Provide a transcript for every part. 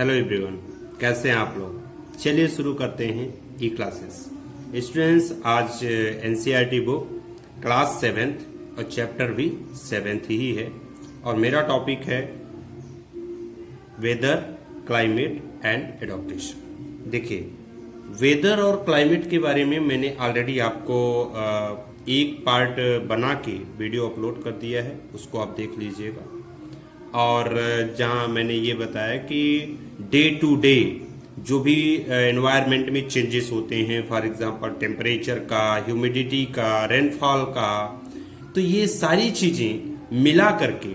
Hello everyone, कैसे हैं आप लोग। चलिए शुरू करते हैं ई क्लासेस। स्टूडेंट्स, आज एनसीईआरटी बुक क्लास 7th और चैप्टर भी 7th ही है और मेरा टॉपिक है वेदर, क्लाइमेट एंड एडॉप्टेशन। देखिए, वेदर और क्लाइमेट के बारे में मैंने ऑलरेडी आपको एक पार्ट बना के वीडियो अपलोड कर दिया है, उसको आप देख लीजिएगा। और जहां मैंने ये बताया कि डे टू डे जो भी एनवायरनमेंट में चेंजेस होते हैं, फॉर एग्जांपल टेम्परेचर का, ह्यूमिडिटी का, रेनफॉल का, तो ये सारी चीजें मिला करके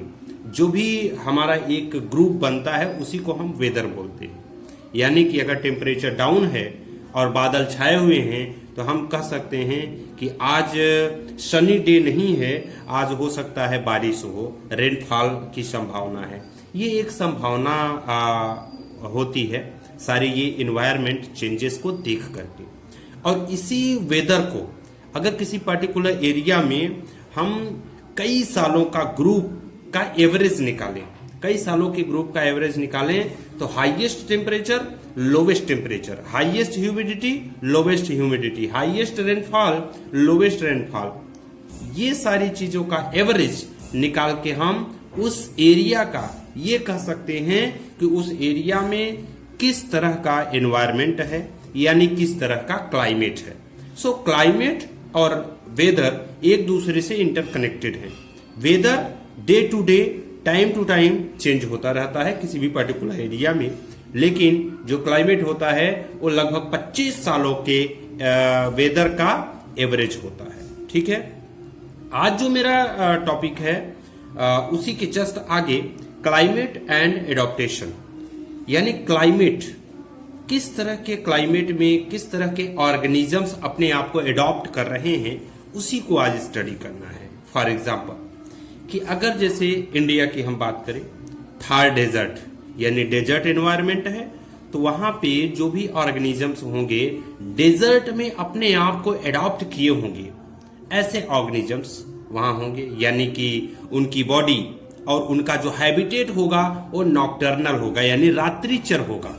जो भी हमारा एक ग्रुप बनता है उसी को हम वेदर बोलते हैं। यानी कि अगर टेम्परेचर डाउन है और बादल छाए हुए हैं तो हम कह सकते हैं कि आज सनी डे नहीं है, आज हो सकता है बारिश हो, रेनफॉल की संभावना है। ये एक संभावना होती है सारी ये इन्वायरमेंट चेंजेस को देख करके। और इसी वेदर को अगर किसी पर्टिकुलर एरिया में हम कई सालों का ग्रुप का एवरेज निकालें, कई सालों के ग्रुप का एवरेज निकालें, तो highest temperature, lowest temperature, highest humidity, lowest humidity, highest rainfall, lowest rainfall, ये सारी चीजों का एवरेज निकाल के हम उस एरिया का ये कह सकते हैं कि उस एरिया में किस तरह का एनवायरमेंट है, यानी किस तरह का क्लाइमेट है। सो क्लाइमेट और वेदर एक दूसरे से इंटरकनेक्टेड है। Weather day to day, time to time change होता रहता है किसी भी पर्टिकुलर एरिया में, लेकिन जो क्लाइमेट होता है वो लगभग 25 सालों के वेदर का एवरेज होता है। ठीक है, आज जो मेरा टॉपिक है उसी के जस्ट आगे क्लाइमेट एंड एडॉप्टेशन, यानी क्लाइमेट, किस तरह के क्लाइमेट में किस तरह के ऑर्गेनिजम्स अपने आप को एडॉप्ट कर रहे हैं, उसी को आज स्टडी करना है। फॉर एग्जाम्पल कि अगर जैसे इंडिया की हम बात करें, थार डेजर्ट यानी डेजर्ट एनवायरनमेंट है, तो वहां पे जो भी ऑर्गेनिजम्स होंगे डेजर्ट में अपने आप को एडॉप्ट किए होंगे, ऐसे ऑर्गेनिजम्स वहां होंगे, यानी कि उनकी बॉडी और उनका जो हैबिटेट होगा वो नॉकटर्नल होगा, यानी रात्रिचर होगा।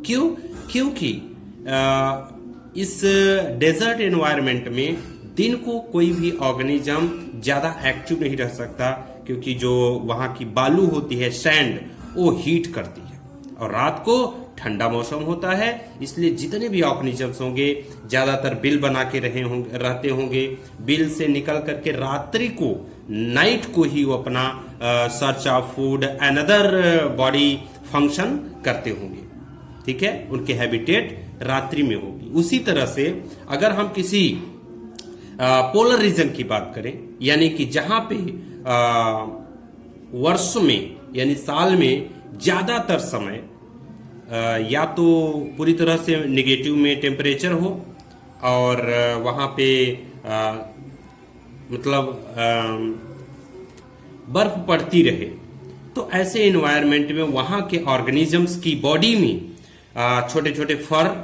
क्यों? क्योंकि इस डेजर्ट एनवायरनमेंट में दिन को कोई भी ऑर्गेनिज्म ज्यादा एक्टिव नहीं रह सकता, क्योंकि जो वहां की बालू होती है, सैंड, वो हीट करती है, और रात को ठंडा मौसम होता है, इसलिए जितने भी ऑर्गेनिजम्स होंगे ज्यादातर बिल बना के रहते होंगे। बिल से निकल करके रात्रि को, नाइट को ही वो अपना search of food and other body function करते होंगे। ठीक है, उनके हैबिटेट रात्रि में होगी। उसी तरह से अगर हम किसी पोलर रीजन की बात करें, यानी कि जहां पे वर्ष में यानी साल में ज्यादातर समय या तो पूरी तरह से नेगेटिव में टेम्परेचर हो और वहां पे मतलब बर्फ पड़ती रहे, तो ऐसे एनवायरनमेंट में वहां के ऑर्गेनिजम्स की बॉडी में छोटे छोटे फर,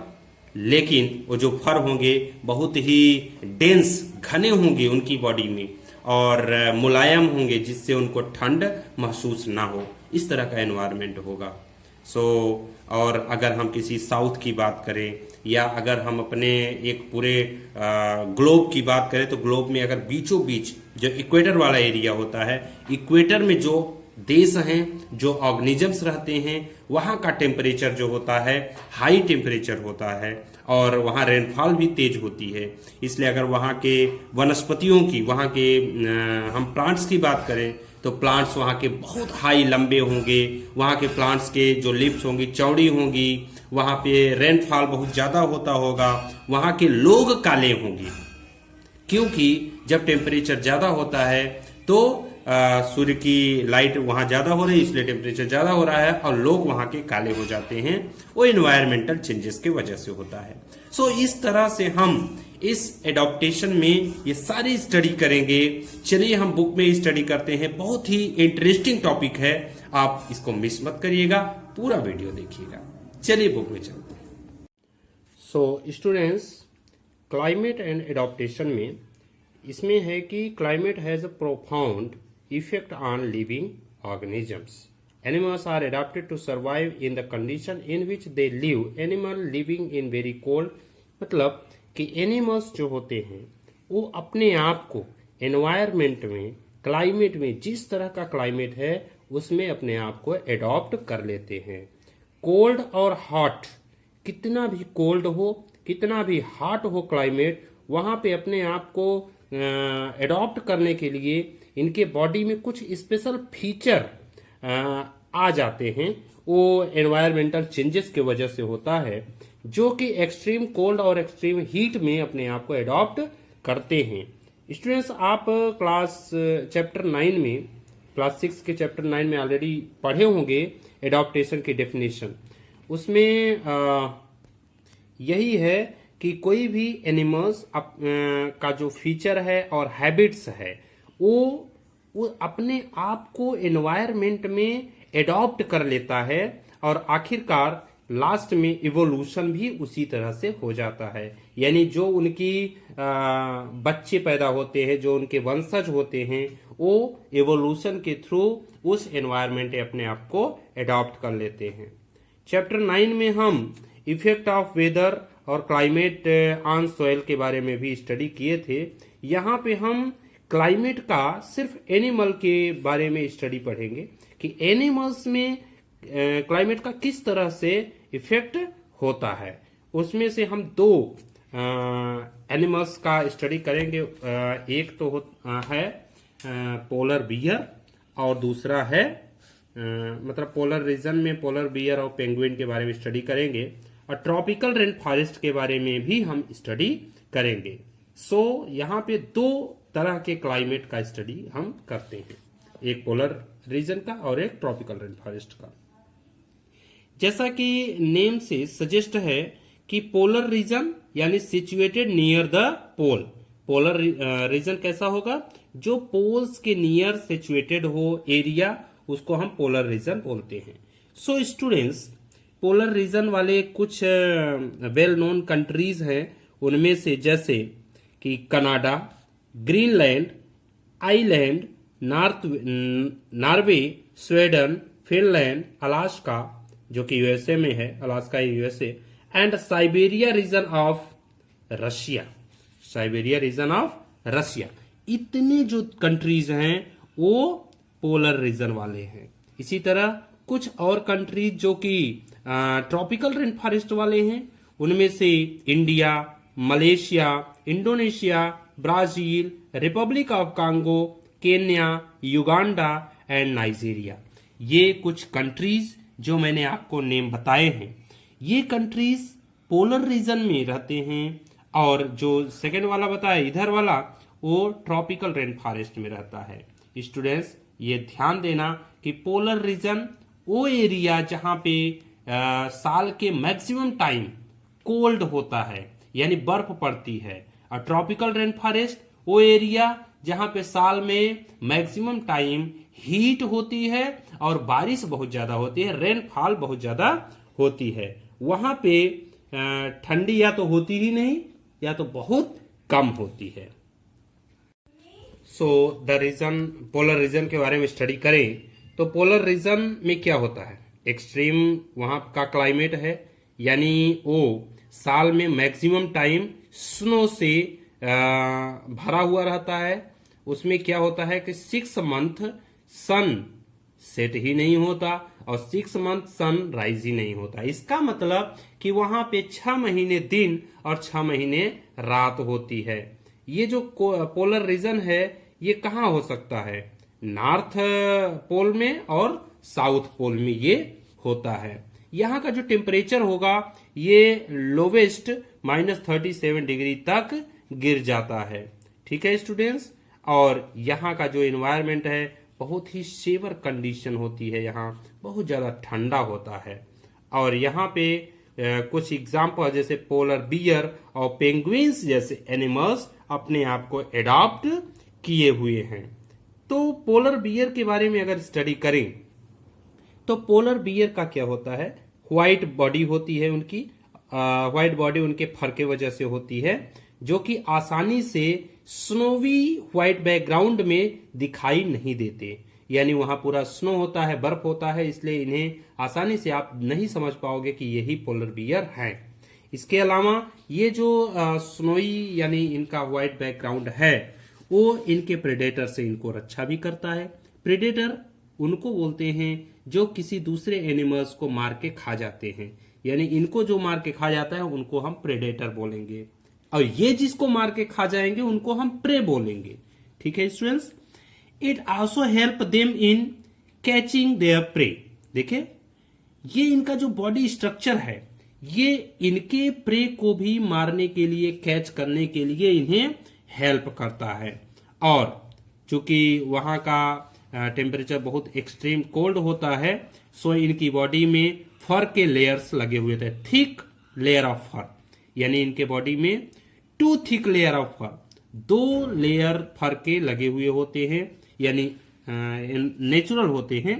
लेकिन वो जो फर होंगे बहुत ही डेंस, घने होंगे उनकी बॉडी में और मुलायम होंगे, जिससे उनको ठंड महसूस ना हो, इस तरह का एनवायरनमेंट होगा। और अगर हम किसी साउथ की बात करें या अगर हम अपने एक पूरे ग्लोब की बात करें, तो ग्लोब में अगर बीचों बीच जो इक्वेटर वाला एरिया होता है, इक्वेटर में जो देश हैं, जो ऑर्गेनिजम्स रहते हैं, वहाँ का टेम्परेचर जो होता है हाई टेम्परेचर होता है और वहाँ रेनफॉल भी तेज होती है। इसलिए अगर वहाँ के वनस्पतियों की, वहाँ के हम प्लांट्स की बात करें, तो प्लांट्स वहाँ के बहुत हाई लंबे होंगे, वहाँ के प्लांट्स के जो लिप्स होंगी चौड़ी होंगी, वहाँ पे रेनफॉल बहुत ज़्यादा होता होगा, वहाँ के लोग काले होंगे, क्योंकि जब टेम्परेचर ज़्यादा होता है तो सूर्य की लाइट वहाँ ज़्यादा हो रही है, इसलिए टेम्परेचर ज़्यादा हो रहा है और लोग वहाँ के काले हो जाते हैं। वो इन्वायरमेंटल चेंजेस के वजह से होता है। सो इस तरह से हम इस एडॉप्टेशन में ये सारी स्टडी करेंगे। चलिए हम बुक में स्टडी करते हैं, बहुत ही इंटरेस्टिंग टॉपिक है, आप इसको मिस मत करिएगा, पूरा वीडियो देखिएगा। चलिए बुक में चलते हैं। So students, climate and adaptation में इसमें है कि climate has a profound effect on living organisms. Animals are adapted to survive in the condition in which they live. Animal living in very cold, मतलब कि animals जो होते हैं वो अपने आप को एनवायरमेंट में, क्लाइमेट में, जिस तरह का क्लाइमेट है उसमें अपने आप को एडॉप्ट कर लेते हैं। कोल्ड और हॉट, कितना भी कोल्ड हो, कितना भी हॉट हो क्लाइमेट, वहाँ पे अपने आप को एडॉप्ट करने के लिए इनके बॉडी में कुछ स्पेशल फीचर आ जाते हैं। वो एनवायरमेंटल चेंजेस की वजह से होता है, जो कि एक्सट्रीम कोल्ड और एक्सट्रीम हीट में अपने आप को एडॉप्ट करते हैं। स्टूडेंट्स, आप क्लास चैप्टर 9 में, क्लास 6 के चैप्टर 9 में ऑलरेडी पढ़े होंगे एडॉप्टेशन की डेफिनेशन। उसमें यही है कि कोई भी एनिमल्स का जो फीचर है और हैबिट्स है वो अपने आप को एनवायरमेंट में एडॉप्ट कर लेता है और आखिरकार लास्ट में इवोल्यूशन भी उसी तरह से हो जाता है। यानी जो उनकी बच्चे पैदा होते हैं, जो उनके वंशज होते हैं, वो इवोल्यूशन के थ्रू उस एनवायरमेंट अपने आप को एडॉप्ट कर लेते हैं। चैप्टर 9 में हम इफेक्ट ऑफ वेदर और क्लाइमेट ऑन सॉइल के बारे में भी स्टडी किए थे। यहाँ पे हम क्लाइमेट का सिर्फ एनिमल के बारे में स्टडी पढ़ेंगे कि एनिमल्स में क्लाइमेट का किस तरह से इफेक्ट होता है। उसमें से हम दो एनिमल्स का स्टडी करेंगे। एक तो है पोलर बियर और दूसरा है मतलब पोलर रीजन में पोलर बियर और पेंगुइन के बारे में स्टडी करेंगे और ट्रॉपिकल रेन फॉरेस्ट के बारे में भी हम स्टडी करेंगे। सो यहाँ पे दो तरह के क्लाइमेट का स्टडी हम करते हैं, एक पोलर रीजन का और एक ट्रॉपिकल रेन फॉरेस्ट का। जैसा कि नेम से सजेस्ट है कि पोलर रीजन यानी situated near the pole. Polar region कैसा होगा? जो पोल्स के नियर सिचुएटेड हो एरिया, उसको हम पोलर रीजन बोलते हैं। सो स्टूडेंट्स, पोलर रीजन वाले कुछ वेल नोन कंट्रीज हैं, उनमें से जैसे कि Canada, Greenland, island, Norway, Sweden, Finland, Alaska जो कि यूएसए में है, Alaska USA, and Siberia region of Russia. Siberia region of Russia, इतने जो कंट्रीज हैं वो पोलर रीजन वाले हैं। इसी तरह कुछ और कंट्रीज जो कि ट्रॉपिकल रेन फॉरेस्ट वाले हैं, उनमें से India, Malaysia, Indonesia, Brazil, Republic of Congo, Kenya, Uganda and Nigeria. ये कुछ कंट्रीज जो मैंने आपको नेम बताए हैं, ये कंट्रीज पोलर रीजन में रहते हैं और जो सेकेंड वाला बताया इधर वाला, वो ट्रॉपिकल रेन फॉरेस्ट में रहता है। स्टूडेंट्स, ये ध्यान देना कि पोलर रीजन वो एरिया जहां पे साल के मैक्सिमम टाइम कोल्ड होता है, यानी बर्फ पड़ती है, और ट्रॉपिकल रेन फॉरेस्ट वो एरिया जहां पे साल में मैक्सिमम टाइम हीट होती है और बारिश बहुत ज्यादा होती है, रेनफॉल बहुत ज्यादा होती है। वहां पे ठंडी या तो होती ही नहीं या तो बहुत कम होती है। So the region, polar region के बारे में स्टडी करें तो पोलर रीजन में क्या होता है? एक्सट्रीम वहां का क्लाइमेट है, यानी वो साल में मैक्सिमम टाइम स्नो से भरा हुआ रहता है। उसमें क्या होता है कि 6 मंथ सन सेट ही नहीं होता और 6 मंथ सन राइज ही नहीं होता। इसका मतलब कि वहां पे 6 महीने दिन और 6 महीने रात होती है। ये जो पोलर रीजन है ये कहाँ हो सकता है? नॉर्थ पोल में और साउथ पोल में ये होता है। यहाँ का जो टेम्परेचर होगा ये लोवेस्ट -37 डिग्री तक गिर जाता है। ठीक है स्टूडेंट्स, और यहाँ का जो एनवायरनमेंट है बहुत ही सेवर कंडीशन होती है, यहाँ बहुत ज्यादा ठंडा होता है। और यहाँ पे कुछ एग्जाम्पल जैसे पोलर बियर और पेंगुइन्स जैसे एनिमल्स अपने आप को एडॉप्ट किए हुए हैं। तो पोलर बियर के बारे में अगर स्टडी करें तो पोलर बियर का क्या होता है? व्हाइट बॉडी होती है उनकी, व्हाइट बॉडी उनके फर के वजह से होती है, जो कि आसानी से स्नोवी व्हाइट बैकग्राउंड में दिखाई नहीं देते। यानी वहां पूरा स्नो होता है, बर्फ होता है, इसलिए इन्हें आसानी से आप नहीं समझ पाओगे कि यही पोलर बियर हैं। इसके अलावा ये जो स्नोई यानी इनका व्हाइट बैकग्राउंड है वो इनके प्रेडेटर से इनको रक्षा भी करता है। प्रेडेटर उनको बोलते हैं जो किसी दूसरे एनिमल्स को मार के खा जाते हैं, यानी इनको जो मार के खा जाता है उनको हम प्रेडेटर बोलेंगे, और ये जिसको मार के खा जाएंगे उनको हम प्रे बोलेंगे। ठीक है students. It also help them in catching there pray. देखिए ये इनका जो बॉडी स्ट्रक्चर है ये इनके प्रे को भी मारने के लिए, कैच करने के लिए इन्हें हेल्प करता है। और चूंकि वहां का टेम्परेचर बहुत एक्सट्रीम कोल्ड होता है, सो इनकी बॉडी में फर के लेयर्स लगे हुए थे, थिक लेयर ऑफ फर, यानी इनके बॉडी में 2 thick layer of fur, 2 layer fur के लगे हुए होते हैं, यानी नेचुरल होते हैं।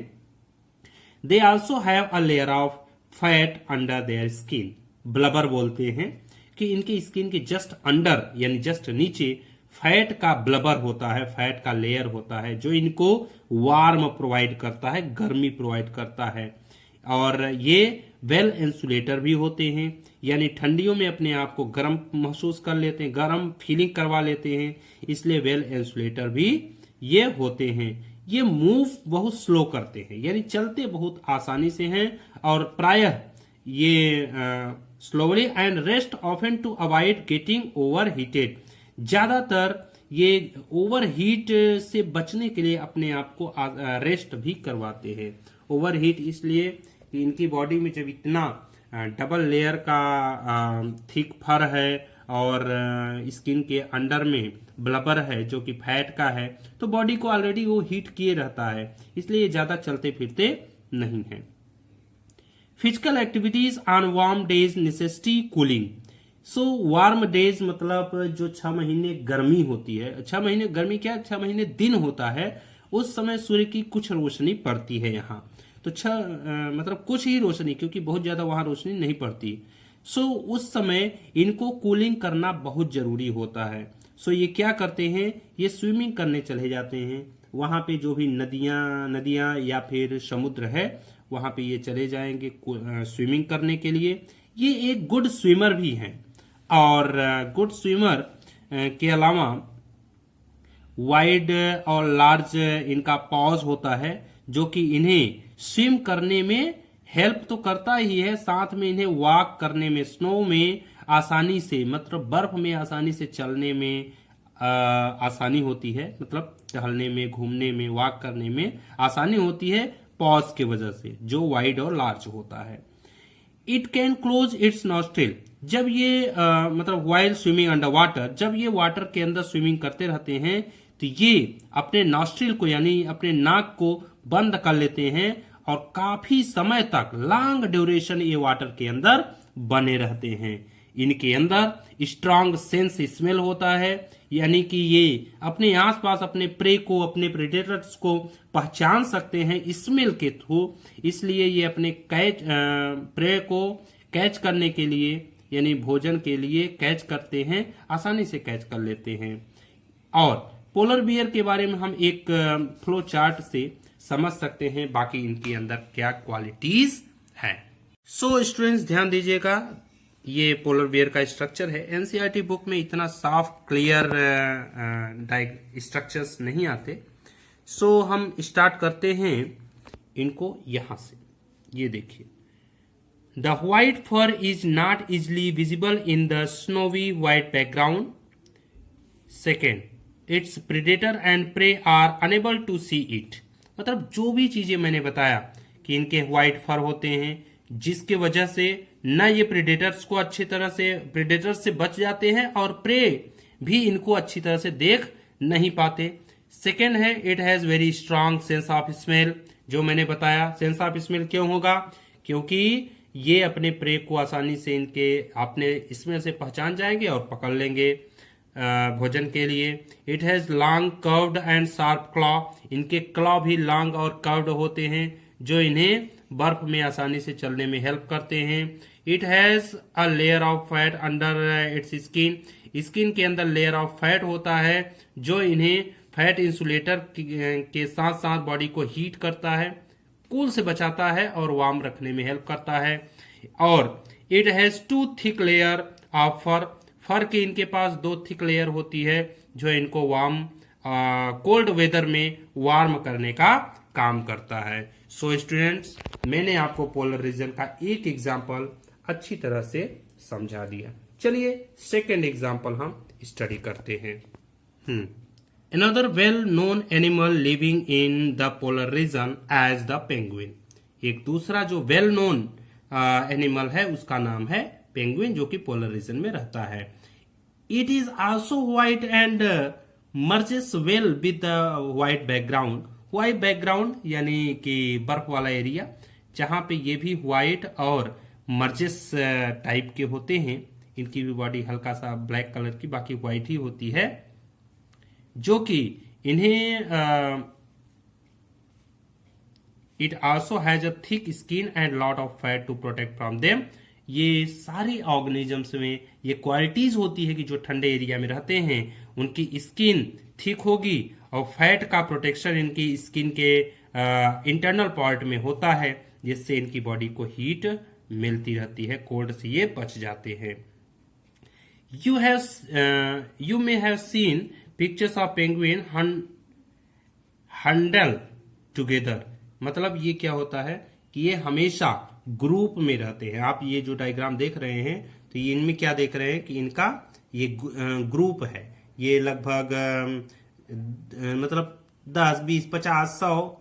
They also have a layer of fat under their skin. Blubber बोलते हैं कि इनकी स्किन के जस्ट अंडर यानी जस्ट नीचे फैट का ब्लबर होता है, फैट का लेयर होता है, जो इनको वार्म प्रोवाइड करता है, गर्मी प्रोवाइड करता है। और ये वेल इंसुलेटर भी होते हैं, यानी ठंडियों में अपने आप को गर्म महसूस कर लेते हैं, गर्म फीलिंग करवा लेते हैं, इसलिए वेल इंसुलेटर भी ये होते हैं। ये मूव बहुत स्लो करते हैं, यानी चलते बहुत आसानी से हैं, और प्रायः ये slowly and rest often to avoid getting over heated. ज्यादातर ये ओवर हीट से बचने के लिए अपने आप को रेस्ट भी करवाते हैं। ओवर हीट इसलिए कि इनकी बॉडी में जब इतना डबल लेयर का थिक फर है और स्किन के अंडर में ब्लबर है जो कि फैट का है, तो बॉडी को ऑलरेडी वो हीट किए रहता है, इसलिए ज्यादा चलते फिरते नहीं है। Physical activities on warm days necessity cooling. So warm days मतलब जो 6 महीने गर्मी होती है, 6 महीने गर्मी क्या, 6 महीने दिन होता है, उस समय सूर्य की कुछ रोशनी पड़ती है यहाँ, तो मतलब कुछ ही रोशनी, क्योंकि बहुत ज्यादा वहां रोशनी नहीं पड़ती। सो उस समय इनको कूलिंग करना बहुत जरूरी होता है। सो ये क्या करते हैं, ये स्विमिंग करने चले जाते हैं, वहां पे जो भी नदियां या फिर समुद्र है वहां पे ये चले जाएंगे स्विमिंग करने के लिए। ये एक गुड स्विमर भी हैं, और गुड स्विमर के अलावा वाइड और लार्ज इनका पॉज होता है, जो कि इन्हें स्विम करने में हेल्प तो करता ही है, साथ में इन्हें वॉक करने में, स्नो में आसानी से, मतलब बर्फ में आसानी से चलने में आसानी होती है, मतलब टहलने में, घूमने में, वॉक करने में आसानी होती है पॉज की वजह से, जो वाइड और लार्ज होता है। It can close it's nostril. जब ये मतलब वाइल स्विमिंग अंडर वाटर, जब ये वाटर के अंदर स्विमिंग करते रहते हैं तो ये अपने नॉस्ट्रिल को यानी अपने नाक को बंद कर लेते हैं, और काफी समय तक लॉन्ग ड्यूरेशन ये वाटर के अंदर बने रहते हैं। इनके अंदर स्ट्रांग सेंस स्मेल होता है, यानी कि ये अपने आसपास अपने प्रे को, अपने प्रेडेटर्स को पहचान सकते हैं स्मेल के थ्रू, इसलिए ये अपने प्रे को कैच करने के लिए यानी भोजन के लिए कैच करते हैं, आसानी से कैच कर लेते हैं। और पोलर बियर के बारे में हम एक फ्लो चार्ट से समझ सकते हैं बाकी इनके अंदर क्या क्वालिटीज हैं। सो स्टूडेंट्स ध्यान दीजिएगा, ये पोलर बियर का स्ट्रक्चर है। एनसीईआरटी बुक में इतना साफ क्लियर स्ट्रक्चर्स नहीं आते। सो हम स्टार्ट करते हैं इनको यहां से। ये देखिए, the white fur is not easily visible in the snowy white background. Second, it's predator and prey are unable to see it. मतलब जो भी चीजें मैंने बताया कि इनके व्हाइट फर होते हैं, जिसके वजह से न ये प्रेडेटर्स को अच्छी तरह से, प्रेडेटर्स से बच जाते हैं, और प्रे भी इनको अच्छी तरह से देख नहीं पाते। सेकेंड है, it has very strong sense of smell. जो मैंने बताया, सेंस ऑफ स्मेल क्यों होगा, क्योंकि ये अपने प्रे को आसानी से इनके अपने स्मेल से पहचान जाएंगे और पकड़ लेंगे भोजन के लिए। It has long curved and sharp claw. इनके क्लॉ भी लॉन्ग और कर्व्ड होते हैं, जो इन्हें बर्फ में आसानी से चलने में हेल्प करते हैं। It has a layer of fat under its skin. Skin के अंदर लेयर ऑफ फैट होता है, जो इन्हें फैट इंसुलेटर के साथ साथ बॉडी को हीट करता है, कूल से बचाता है और वार्म रखने में हेल्प करता है। और it has 2 thick layer of fur, fur के इनके पास 2 थिक लेयर होती है जो इनको वार्म कोल्ड वेदर में वार्म करने का काम करता है। सो स्टूडेंट्स, मैंने आपको पोलर रीजन का एक एग्जाम्पल अच्छी तरह से समझा दिया। चलिए सेकेंड एग्जाम्पल हम स्टडी करते हैं। Another well-known animal living in the polar region as the penguin. एक दूसरा जो वेल नोन एनिमल है उसका नाम है पेंगुइन, जो कि पोलर रीजन में रहता है। It is also white and merges well with the white background. White background यानी कि बर्फ वाला एरिया जहां पे ये भी व्हाइट और मर्जेस टाइप के होते हैं। इनकी भी बॉडी हल्का सा ब्लैक कलर की, बाकी व्हाइट ही होती है, जो कि इन्हें it also has a thick skin and lot of fat to protect from them. ये सारी ऑर्गेनिजम्स में ये क्वालिटीज होती है कि जो ठंडे एरिया में रहते हैं उनकी स्किन थिक होगी और फैट का प्रोटेक्शन इनकी स्किन के इंटरनल पार्ट में होता है, जिससे इनकी बॉडी को हीट मिलती रहती है, कोल्ड से ये बच जाते हैं। You may have seen pictures of penguin huddled together। मतलब ये क्या होता है कि ये हमेशा ग्रुप में रहते हैं। आप ये जो डायग्राम देख रहे हैं तो ये इनमें क्या देख रहे हैं कि इनका ये ग्रुप है। ये लगभग मतलब 10, 20, 50, 100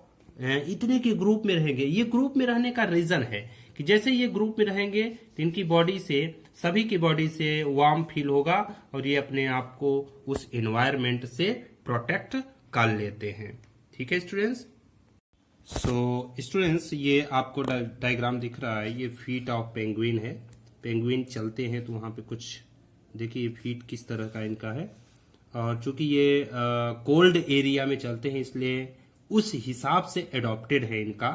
इतने के ग्रुप में रहेंगे। ये ग्रुप में रहने का रीजन है कि जैसे ये ग्रुप में रहेंगे तो इनकी बॉडी से, सभी की बॉडी से वार्म फील होगा और ये अपने आप को उस एनवायरनमेंट से प्रोटेक्ट कर लेते हैं। ठीक है स्टूडेंट्स। सो स्टूडेंट्स, ये आपको डायग्राम दिख रहा है, ये फीट ऑफ पेंगुइन है। पेंगुइन चलते हैं तो वहां पे कुछ देखिए फीट किस तरह का इनका है, और चूंकि ये कोल्ड एरिया में चलते हैं इसलिए उस हिसाब से एडॉप्टेड है इनका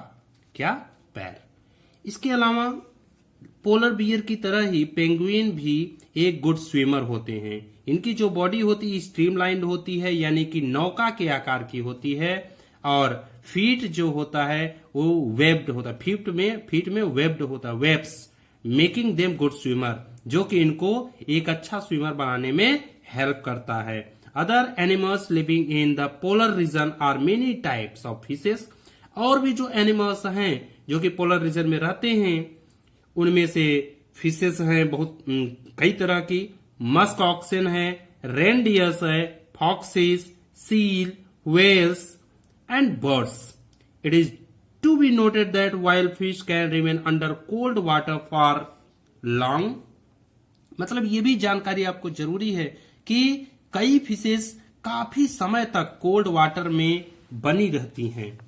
क्या पैर। इसके अलावा पोलर बियर की तरह ही पेंगुइन भी एक गुड स्विमर होते हैं। इनकी जो बॉडी होती है स्ट्रीमलाइंड होती है, यानी कि नौका के आकार की होती है, और फीट जो होता है वो वेब्ड होता है। फीट में वेब्ड होता है, webs, making them good swimmer, जो कि इनको एक अच्छा स्विमर बनाने में हेल्प करता है। Other animals living in the polar region are many types of fishes. और भी जो एनिमल्स हैं जो कि पोलर रीजन में रहते हैं उनमें से फिशेस हैं बहुत कई तरह की। मस्क ऑक्सन है, रेनडियर्स है, foxes, seal, whales and birds. It is to be noted that wild fish can remain under cold water for long. मतलब ये भी जानकारी आपको जरूरी है कि कई फिशेस काफी समय तक कोल्ड वाटर में बनी रहती हैं।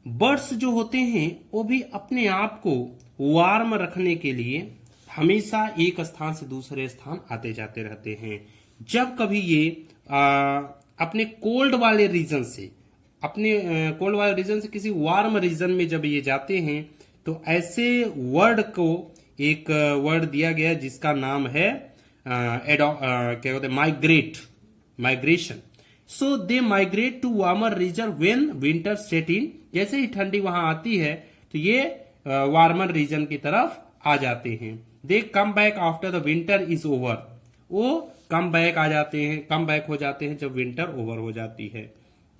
बर्ड्स जो होते हैं वो भी अपने आप को वार्म रखने के लिए हमेशा एक स्थान से दूसरे स्थान आते जाते रहते हैं। जब कभी ये अपने कोल्ड वाले रीजन से किसी वार्म रीजन में जब ये जाते हैं तो ऐसे वर्ड को एक वर्ड दिया गया जिसका नाम है क्या कहते हैं, migration. So they migrate to warmer region when winter set in. जैसे ही ठंडी वहां आती है तो ये वार्मर रीजन की तरफ आ जाते हैं। They come back after the winter is over. वो कम बैक हो जाते हैं जब विंटर ओवर हो जाती है।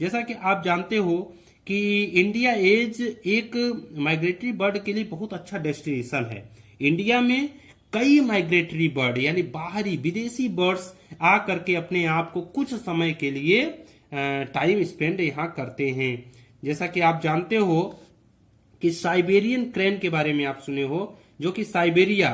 जैसा कि आप जानते हो कि इंडिया एक माइग्रेटरी बर्ड के लिए बहुत अच्छा डेस्टिनेशन है। इंडिया में कई माइग्रेटरी बर्ड यानी बाहरी विदेशी बर्ड्स आ करके अपने आप को कुछ समय के लिए टाइम स्पेंड यहाँ करते हैं। जैसा कि आप जानते हो कि साइबेरियन क्रेन के बारे में आप सुने हो, जो कि साइबेरिया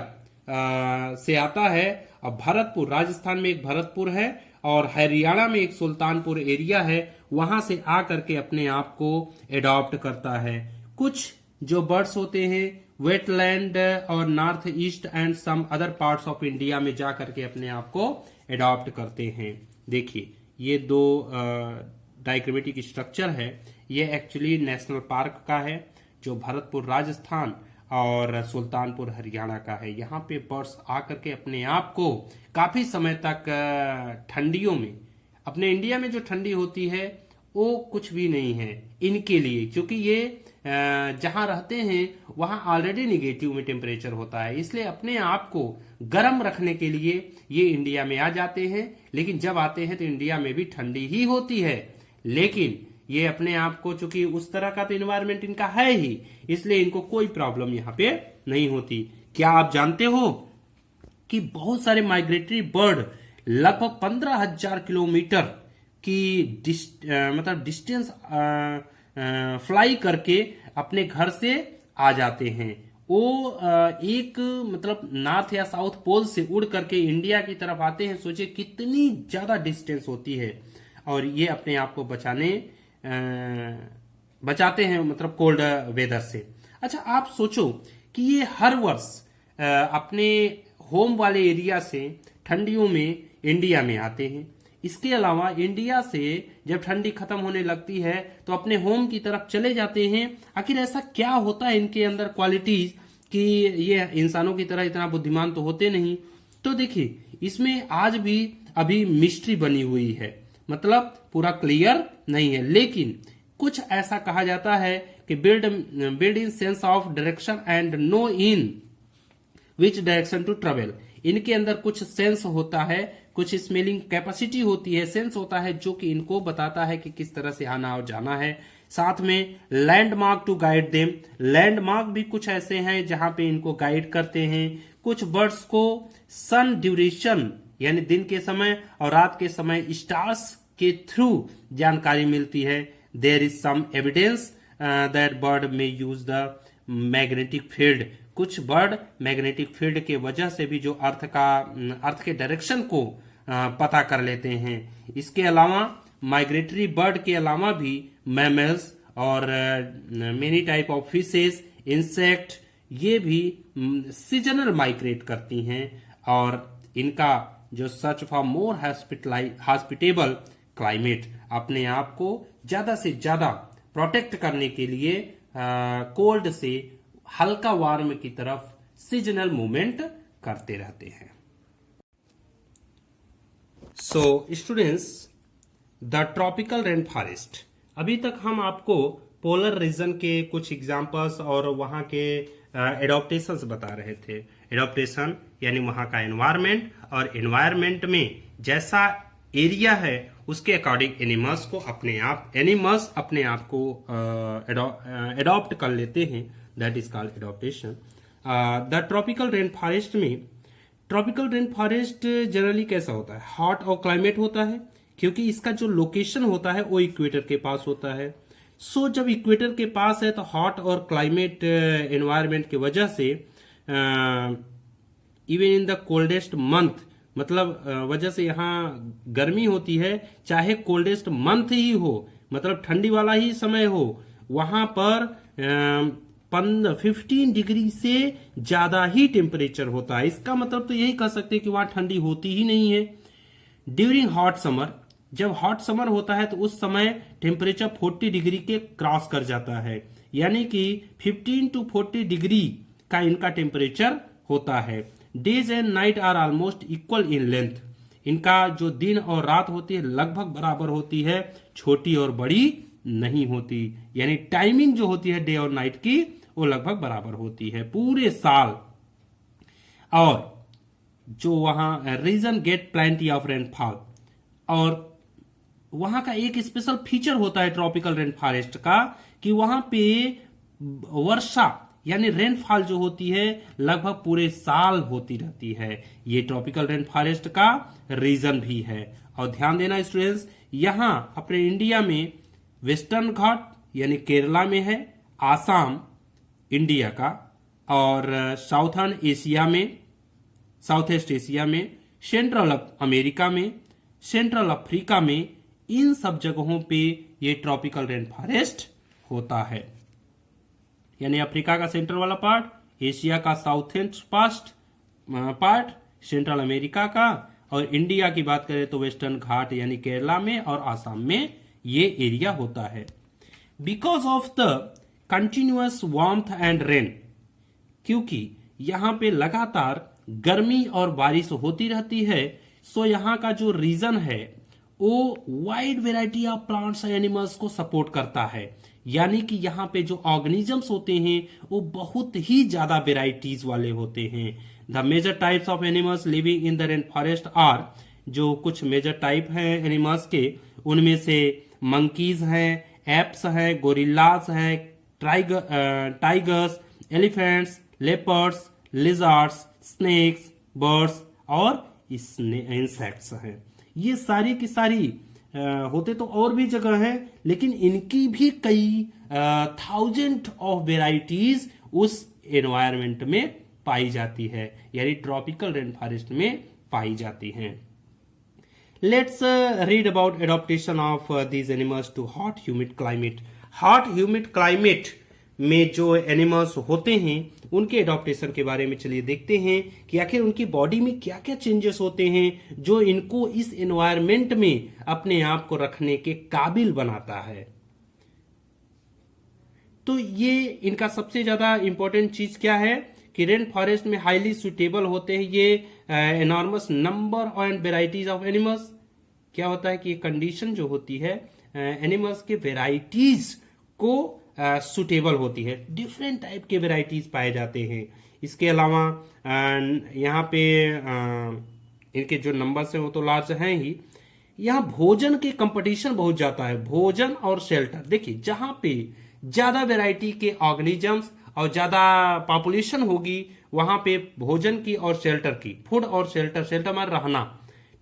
से आता है। और भरतपुर, राजस्थान में एक भरतपुर है और हरियाणा में एक सुल्तानपुर एरिया है, वहां से आ करके अपने आप को एडॉप्ट करता है। कुछ जो बर्ड्स होते हैं वेटलैंड और north east and some other parts of India में जा करके अपने आप को एडॉप्ट करते हैं। देखिए ये दो डायग्रामेटिक स्ट्रक्चर है, ये एक्चुअली नेशनल पार्क का है जो भरतपुर राजस्थान और सुल्तानपुर हरियाणा का है। यहाँ पे बर्ड्स आकर के अपने आप को काफी समय तक ठंडियों में अपने इंडिया में जो ठंडी होती है वो कुछ भी नहीं है इनके लिए, क्योंकि ये जहां रहते हैं वहां ऑलरेडी निगेटिव में टेम्परेचर होता है, इसलिए अपने आप को गर्म रखने के लिए ये इंडिया में आ जाते हैं। लेकिन जब आते हैं तो इंडिया में भी ठंडी ही होती है, लेकिन ये अपने आप को, चूंकि उस तरह का तो इन्वायरमेंट इनका है ही, इसलिए इनको कोई प्रॉब्लम यहाँ पे नहीं होती। क्या आप जानते हो कि बहुत सारे माइग्रेटरी बर्ड लगभग 15,000 किलोमीटर की मतलब डिस्टेंस फ्लाई करके अपने घर से आ जाते हैं। वो एक मतलब नॉर्थ या साउथ पोल से उड़ करके इंडिया की तरफ आते हैं। सोचिए कितनी ज्यादा डिस्टेंस होती है, और ये अपने आप को बचाते हैं मतलब कोल्ड वेदर से। अच्छा, आप सोचो कि ये हर वर्ष अपने होम वाले एरिया से ठंडियों में इंडिया में आते हैं। इसके अलावा इंडिया से जब ठंडी खत्म होने लगती है तो अपने होम की तरफ चले जाते हैं। आखिर ऐसा क्या होता है इनके अंदर क्वालिटीज कि ये इंसानों की तरह इतना बुद्धिमान तो होते नहीं? तो देखिए, इसमें आज भी अभी मिस्ट्री बनी हुई है, मतलब पूरा क्लियर नहीं है। लेकिन कुछ ऐसा कहा जाता है कि build in sense of direction and know in which direction to travel. इनके अंदर कुछ सेंस होता है, कुछ स्मेलिंग कैपेसिटी होती है, सेंस होता है, जो कि इनको बताता है कि किस तरह से आना और जाना है। साथ में landmark to guide them. Landmark भी कुछ ऐसे हैं जहां पे इनको गाइड करते हैं। कुछ बर्ड्स को सन ड्यूरेशन यानी दिन के समय और रात के समय स्टार्स के थ्रू जानकारी मिलती है। There is some evidence that bird में यूज द मैग्नेटिक फील्ड। कुछ बर्ड मैग्नेटिक फील्ड के वजह से भी जो अर्थ के डायरेक्शन को पता कर लेते हैं। इसके अलावा माइग्रेटरी बर्ड के अलावा भी मैमल्स और many type of fishes, insect, ये भी सीजनल माइग्रेट करती हैं। और इनका जो search for more hospitable climate, अपने आप को ज्यादा से ज्यादा प्रोटेक्ट करने के लिए कोल्ड से हल्का वार्म की तरफ सीजनल मूवमेंट करते रहते हैं। So students, the tropical rain forest. अभी तक हम आपको पोलर रीजन के कुछ एग्जांपल्स और वहां के एडॉप्टेशंस बता रहे थे। एडॉप्टेशन यानी वहां का एनवायरनमेंट, और एनवायरनमेंट में जैसा एरिया है उसके अकॉर्डिंग एनिमल्स अपने आप को एडॉप्ट कर लेते हैं। That is called adaptation. The tropical rain forest में, ट्रॉपिकल रेन फॉरेस्ट जनरली कैसा होता है? हॉट और क्लाइमेट होता है, क्योंकि इसका जो लोकेशन होता है वो इक्वेटर के पास होता है। सो जब इक्वेटर के पास है तो हॉट और क्लाइमेट एनवायरनमेंट की वजह से even in the coldest month, मतलब वजह से यहाँ गर्मी होती है, चाहे कोल्डेस्ट मंथ ही हो, मतलब ठंडी वाला ही समय हो, वहां पर 15 डिग्री से ज्यादा ही टेम्परेचर होता है। इसका मतलब तो यही कह सकते हैं कि वहां ठंडी होती ही नहीं है। ड्यूरिंग हॉट समर, जब हॉट समर होता है तो उस समय टेम्परेचर 40 डिग्री के क्रॉस कर जाता है, यानी कि 15 to 40 डिग्री का इनका टेम्परेचर होता है। Days and night are almost equal in length. इनका जो दिन और रात होती है लगभग बराबर होती है, छोटी और बड़ी नहीं होती। यानी टाइमिंग जो होती है डे और नाइट की वो लगभग बराबर होती है पूरे साल। और जो वहां region get plenty of rainfall, और वहां का एक स्पेशल फीचर होता है ट्रॉपिकल रेन फॉरेस्ट का कि वहां पे वर्षा यानी रेनफॉल जो होती है लगभग पूरे साल होती रहती है। ये ट्रॉपिकल रेन फॉरेस्ट का रीजन भी है। और ध्यान देना स्टूडेंट्स, यहां अपने इंडिया में वेस्टर्न घाट यानी केरला में है, आसाम इंडिया का, और साउथर्न एशिया में, साउथ ईस्ट एशिया में, सेंट्रल अमेरिका में, सेंट्रल अफ्रीका में, इन सब जगहों पे ये ट्रॉपिकल रेन फॉरेस्ट होता है। यानी अफ्रीका का सेंट्रल वाला पार्ट, एशिया का south east part, central America का, और इंडिया की बात करें तो वेस्टर्न घाट यानी केरला में और आसाम में ये एरिया होता है। Because of the continuous warmth and rain, क्योंकि यहां पे लगातार गर्मी और बारिश होती रहती है, सो यहाँ का जो रीजन है वो wide variety of plants and animals को सपोर्ट करता है। यानी कि यहाँ पे जो ऑर्गेनिजम्स होते हैं वो बहुत ही ज्यादा वेराइटीज वाले होते हैं। The major types of animals living in the rain forest are, जो कुछ मेजर टाइप हैं एनिमल्स के, उनमें से मंकीज हैं, एप्स हैं, गोरिल्लास हैं, tigers, elephants, leopards, lizards, snakes, birds और इंसेक्ट्स हैं। ये सारी की सारी होते तो और भी जगह हैं, लेकिन इनकी भी कई थाउजेंड ऑफ वेराइटीज उस एनवायरमेंट में पाई जाती है, यानी ट्रॉपिकल रेन फॉरेस्ट में पाई जाती हैं। Let's read about adaptation of these animals to hot humid climate. Hot humid climate में जो एनिमल्स होते हैं उनके एडॉप्टेशन के बारे में चलिए देखते हैं कि आखिर उनकी बॉडी में क्या क्या चेंजेस होते हैं जो इनको इस एनवायरमेंट में अपने आप को रखने के काबिल बनाता है। तो ये इनका सबसे ज्यादा इंपॉर्टेंट चीज क्या है कि रेन फॉरेस्ट में हाईली सुटेबल होते हैं ये enormous number and varieties of animals. क्या होता है कि कंडीशन जो होती है एनिमल्स के वेराइटीज को सुटेबल होती है, डिफरेंट टाइप के वेराइटीज पाए जाते हैं। इसके अलावा यहाँ पे इनके जो नंबर्स हैं वो तो लार्ज हैं ही। यहाँ भोजन के कंपटीशन बहुत जाता है, भोजन और शेल्टर। देखिए जहां पे ज्यादा वेराइटी के ऑर्गेनिजम्स और ज्यादा पॉपुलेशन होगी वहां पे भोजन की और शेल्टर की, फूड और शेल्टर, शेल्टर में रहना,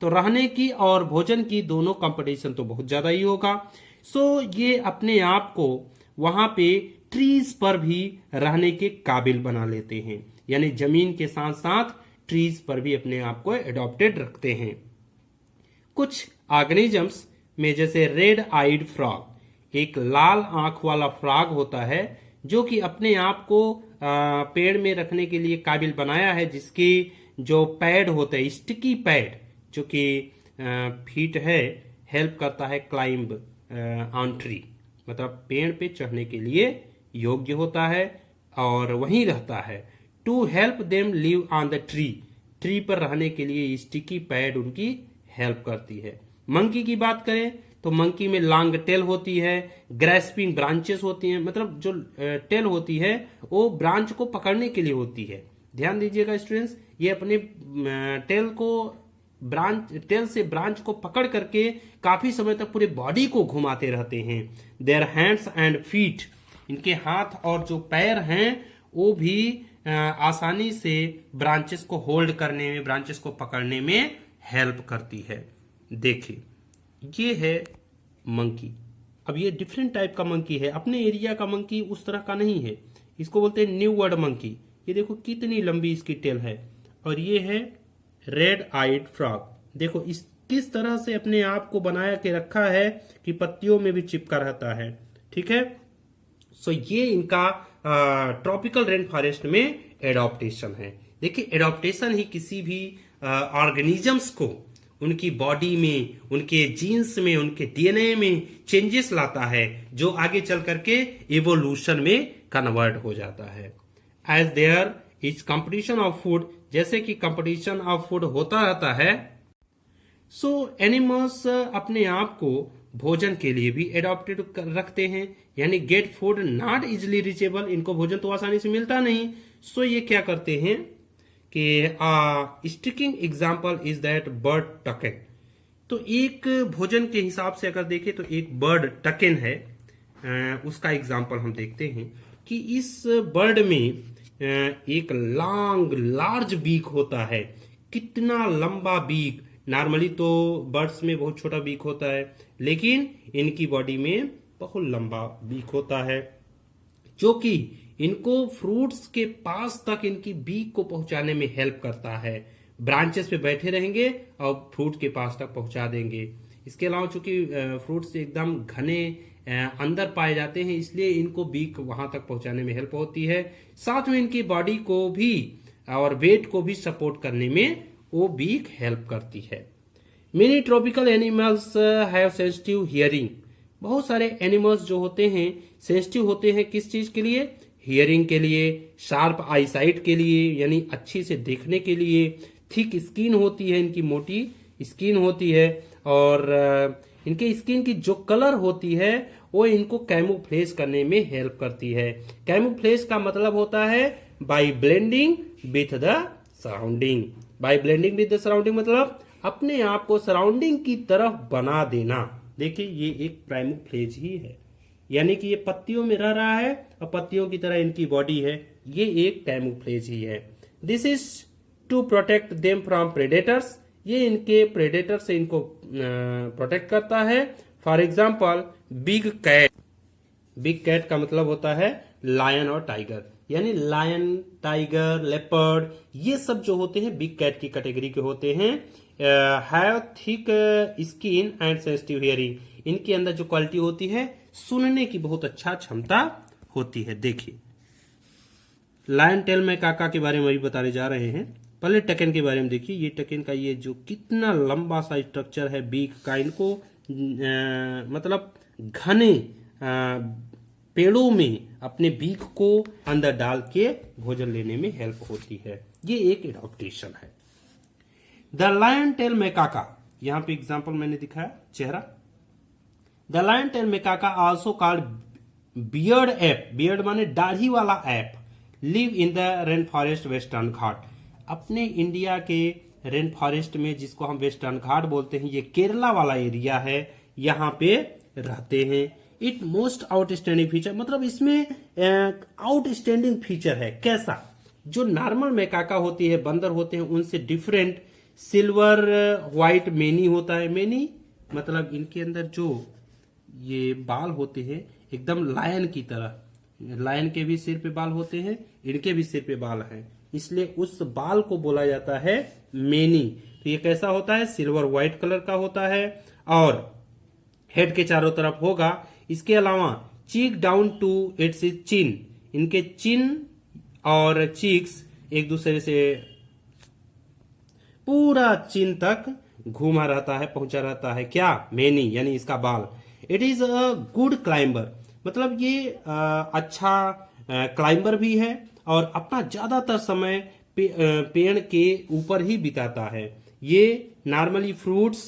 तो रहने की और भोजन की दोनों कंपटीशन तो बहुत ज्यादा ही होगा। सो ये अपने आप को वहां पे ट्रीज पर भी रहने के काबिल बना लेते हैं, यानी जमीन के साथ साथ ट्रीज पर भी अपने आप को एडॉप्टेड रखते हैं। कुछ ऑर्गेनिजम्स में जैसे रेड आइड फ्रॉग, एक लाल आंख वाला फ्रॉग होता है जो कि अपने आप को पेड़ में रखने के लिए काबिल बनाया है, जिसकी जो पैड होता है, स्टिकी पैड, जो कि फीट है, हेल्प करता है क्लाइंब ऑन ट्री, मतलब पेड़ पे चढ़ने के लिए योग्य होता है और वहीं रहता है। To help them live on the tree, tree पर रहने के लिए स्टिकी पैड उनकी हेल्प करती है। मंकी की बात करें तो मंकी में लॉन्ग टेल होती है, ग्रेस्पिंग ब्रांचेस होती हैं, मतलब जो टेल होती है वो ब्रांच को पकड़ने के लिए होती है। ध्यान दीजिएगा स्टूडेंट्स, ये अपने टेल से ब्रांच को पकड़ करके काफी समय तक पूरे बॉडी को घुमाते रहते हैं। देयर हैंड्स एंड फीट, इनके हाथ और जो पैर हैं वो भी आसानी से ब्रांचेस को होल्ड करने में, ब्रांचेस को पकड़ने में हेल्प करती है। देखिए ये है मंकी। अब ये डिफरेंट टाइप का मंकी है, अपने एरिया का मंकी उस तरह का नहीं है, इसको बोलते हैं न्यू वर्ल्ड मंकी। ये देखो कितनी लंबी इसकी टेल है। और ये है रेड आइड फ्रॉग, देखो इस किस तरह से अपने आप को बनाया के रखा है कि पत्तियों में भी चिपका रहता है। ठीक है, सो ये इनका ट्रॉपिकल रेन फॉरेस्ट में एडॉप्टेशन है। देखिए एडॉप्टेशन ही किसी भी ऑर्गेनिजम्स को उनकी बॉडी में, उनके जीन्स में, उनके डीएनए में चेंजेस लाता है, जो आगे चल करके इवोल्यूशन में कन्वर्ट हो जाता है। As there is competition of food, जैसे कि कंपटीशन ऑफ फूड होता रहता है, सो एनिमल्स अपने आप को भोजन के लिए भी एडॉप्टेड रखते हैं, यानी get food not easily reachable, इनको भोजन तो आसानी से मिलता नहीं। सो ये क्या करते हैं कि sticking example is that bird token. तो एक भोजन के हिसाब से अगर देखें तो एक बर्ड टकेन है, उसका एग्जाम्पल हम देखते हैं कि इस बर्ड में एक लॉन्ग लार्ज बीक होता है। कितना लंबा बीक, नॉर्मली तो बर्ड्स में बहुत छोटा बीक होता है, लेकिन इनकी बॉडी में बहुत लंबा बीक होता है, जो कि इनको फ्रूट्स के पास तक इनकी बीक को पहुंचाने में हेल्प करता है। ब्रांचेस पे बैठे रहेंगे और फ्रूट के पास तक पहुंचा देंगे। इसके अलावा चूंकि फ्रूट्स एकदम घने अंदर पाए जाते हैं, इसलिए इनको बीक वहां तक पहुंचाने में हेल्प होती है। साथ में इनकी बॉडी को भी और वेट को भी सपोर्ट करने में वो बीक हेल्प करती है। Many tropical animals have sensitive hearing. बहुत सारे एनिमल्स जो होते हैं सेंसिटिव होते हैं, किस चीज के लिए? हियरिंग के लिए, शार्प आईसाइट के लिए, यानी अच्छी से देखने के लिए। थिक स्किन होती है इनकी, मोटी स्किन होती है, और इनके स्किन की जो कलर होती है वो इनको कैमोफ्लेज करने में हेल्प करती है। कैमोफ्लेज का मतलब होता है by blending with the surrounding. By blending with the surrounding मतलब अपने आप को सराउंडिंग की तरफ बना देना। देखिए ये एक कैमोफ्लेज ही है, यानी कि ये पत्तियों में रह रहा है और पत्तियों की तरह इनकी बॉडी है, ये एक कैमोफ्लेज ही है। This is to protect them from predators, ये इनके प्रेडेटर से इनको प्रोटेक्ट करता है। For example big cat, big cat का मतलब होता है लायन और टाइगर, यानी लायन, टाइगर, लेपर्ड, ये सब जो होते हैं बिग कैट की कैटेगरी के होते हैं। Have thick skin and sensitive hearing, इनके अंदर जो क्वालिटी होती है सुनने की बहुत अच्छा क्षमता होती है। देखिए लायन टेल मैकाका के बारे में अभी बताने जा रहे हैं। पहले टकेन के बारे में देखिए, ये टकेन का ये जो कितना लंबा सा स्ट्रक्चर है बीक का, इनको मतलब घने पेड़ों में अपने बीक को अंदर डाल के भोजन लेने में हेल्प होती है। ये एक एडॉप्टेशन है। द लायन टेल मैकाका, यहां पे एग्जांपल मैंने दिखाया चेहरा। The lion tail macaque also called beard ape, beard माने दाढ़ी वाला ape, live in the rain forest western Ghat. अपने इंडिया के रेन फॉरेस्ट में, जिसको हम वेस्टर्न घाट बोलते हैं, ये केरला वाला एरिया है, यहाँ पे रहते हैं। इट मोस्ट आउटस्टैंडिंग फीचर, मतलब इसमें आउटस्टैंडिंग फीचर है कैसा, जो नॉर्मल मैकाका होती है, बंदर होते हैं, उनसे डिफरेंट सिल्वर व्हाइट मेनी होता है। मेनी मतलब इनके अंदर जो ये बाल होते हैं एकदम लायन की तरह, लायन के भी सिर पे बाल होते हैं, इनके भी सिर पे बाल हैं, इसलिए उस बाल को बोला जाता है मेनी। तो ये कैसा होता है, सिल्वर व्हाइट कलर का होता है और हेड के चारों तरफ होगा। इसके अलावा चीक डाउन टू इट्स चिन, इनके चिन और चीक्स एक दूसरे से पूरा चिन तक घूमा रहता है, पहुंचा रहता है। क्या, मेनी, यानी इसका बाल। It is a good climber, मतलब ये अच्छा क्लाइंबर भी है और अपना ज्यादातर समय पेड़ के ऊपर ही बिताता है। ये नॉर्मली फ्रूट्स,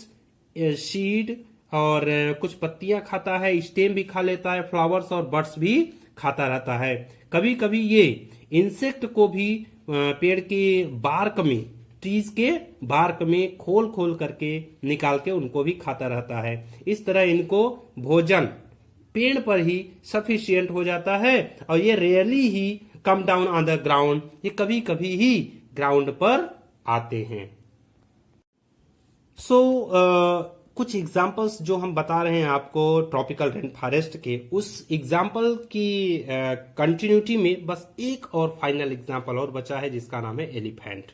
सीड और कुछ पत्तियां खाता है, स्टेम भी खा लेता है, फ्लावर्स और बर्ड्स भी खाता रहता है। कभी कभी ये इंसेक्ट को भी पेड़ के बार्क में, ट्रीज के बार्क में खोल खोल करके निकाल के उनको भी खाता रहता है। इस तरह इनको भोजन पेड़ पर ही सफिशिएंट हो जाता है और ये rarely he come down on the ground, ये कभी कभी ही ग्राउंड पर आते हैं। कुछ एग्जांपल्स जो हम बता रहे हैं आपको ट्रॉपिकल रेन फॉरेस्ट के, उस एग्जांपल की कंटिन्यूटी में बस एक और फाइनल एग्जांपल और बचा है, जिसका नाम है elephant.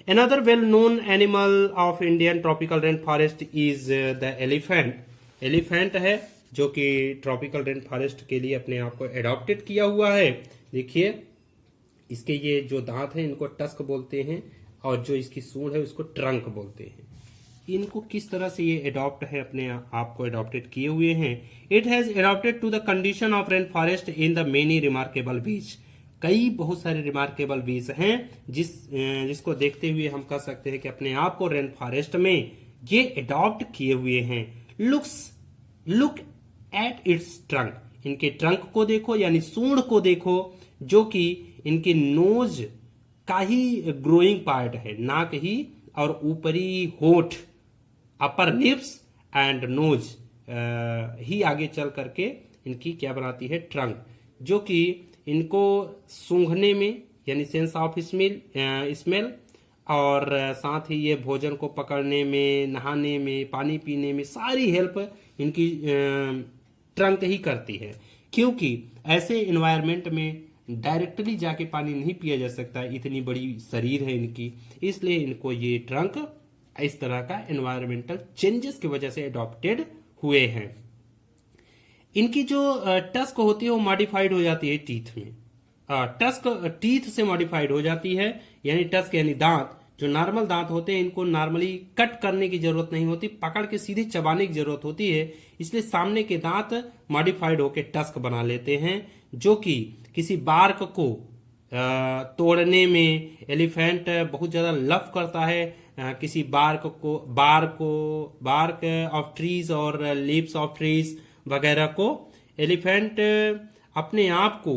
Another well known animal of Indian tropical rain forest is the elephant. Elephant है जो कि ट्रॉपिकल रेन फॉरेस्ट के लिए अपने आप को एडॉप्टेड किया हुआ है। देखिए इसके ये जो दांत हैं इनको टस्क बोलते हैं और जो इसकी सूंड है उसको ट्रंक बोलते हैं। इनको किस तरह से ये एडॉप्ट है, अपने आप को एडॉप्टेड किए हुए हैं। It has adopted to the condition of rain forest in the many remarkable beach. कई बहुत सारे रिमार्केबल बीच हैं जिसको देखते हुए हम कह सकते हैं कि अपने आप को रेन फॉरेस्ट में ये एडॉप्ट किए हुए हैं। लुक एट इट्स ट्रंक, इनके ट्रंक को देखो यानी सूंड को देखो, जो कि इनके नोज का ही ग्रोइंग पार्ट है, नाक ही और ऊपरी होठ, अपर लिप्स एंड नोज ही आगे चल करके इनकी क्या बनाती है, ट्रंक, जो कि इनको सूंघने में यानी सेंस ऑफ स्मेल और साथ ही ये भोजन को पकड़ने में, नहाने में, पानी पीने में सारी हेल्प इनकी ट्रंक ही करती है। क्योंकि ऐसे एनवायरनमेंट में डायरेक्टली जाके पानी नहीं पिया जा सकता, इतनी बड़ी शरीर है इनकी, इसलिए इनको ये ट्रंक इस तरह का एनवायरमेंटल चेंजेस की वजह से अडॉप्टेड हुए हैं। इनकी जो टस्क होती है वो मॉडिफाइड हो जाती है टीथ में। टस्क टीथ से मॉडिफाइड हो जाती है, यानी टस्क यानी दांत, जो नॉर्मल दांत होते हैं इनको नॉर्मली कट करने की जरूरत नहीं होती, पकड़ के सीधे चबाने की जरूरत होती है, इसलिए सामने के दांत मॉडिफाइड होकर टस्क बना लेते हैं, जो कि किसी बार्क को तोड़ने में एलिफेंट बहुत ज़्यादा लव करता है किसी बार्क ऑफ ट्रीज और लीव्स ऑफ ट्रीज वगैरह को। एलिफेंट अपने आप को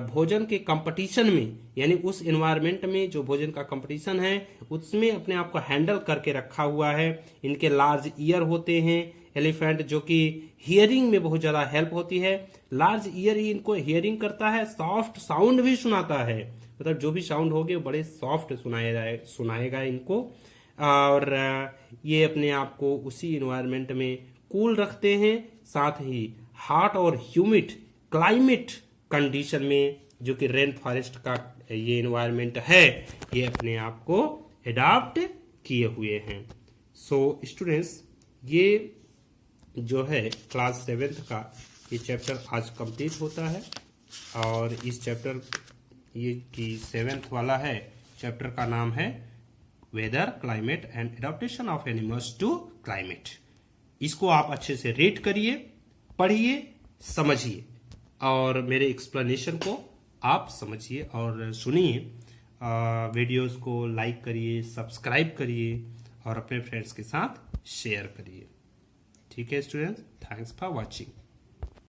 भोजन के कंपटीशन में, यानी उस एनवायरनमेंट में जो भोजन का कंपटीशन है उसमें अपने आप को हैंडल करके रखा हुआ है। इनके लार्ज ईयर होते हैं एलिफेंट, जो कि हियरिंग में बहुत ज्यादा हेल्प होती है। लार्ज ईयर ही इनको हियरिंग करता है, सॉफ्ट साउंड भी सुनाता है, मतलब जो भी साउंड होगे वो बड़े सॉफ्ट सुनाएगा इनको। और ये अपने आप को उसी इन्वायरमेंट में कूल रखते हैं, साथ ही हॉट और ह्यूमिड क्लाइमेट कंडीशन में, जो कि रेन फॉरेस्ट का ये इन्वायरमेंट है, ये अपने आप को एडाप्ट किए हुए हैं। सो स्टूडेंट्स, ये जो है क्लास 7th का ये चैप्टर आज कंप्लीट होता है। और इस चैप्टर ये की 7th वाला है, चैप्टर का नाम है weather, climate and adaptation of animals to climate. इसको आप अच्छे से रीड करिए, पढ़िए, समझिए और मेरे एक्सप्लेनेशन को आप समझिए और सुनिए। वीडियोस को लाइक करिए, सब्सक्राइब करिए और अपने फ्रेंड्स के साथ शेयर करिए। ठीक है स्टूडेंट्स, थैंक्स फॉर वॉचिंग।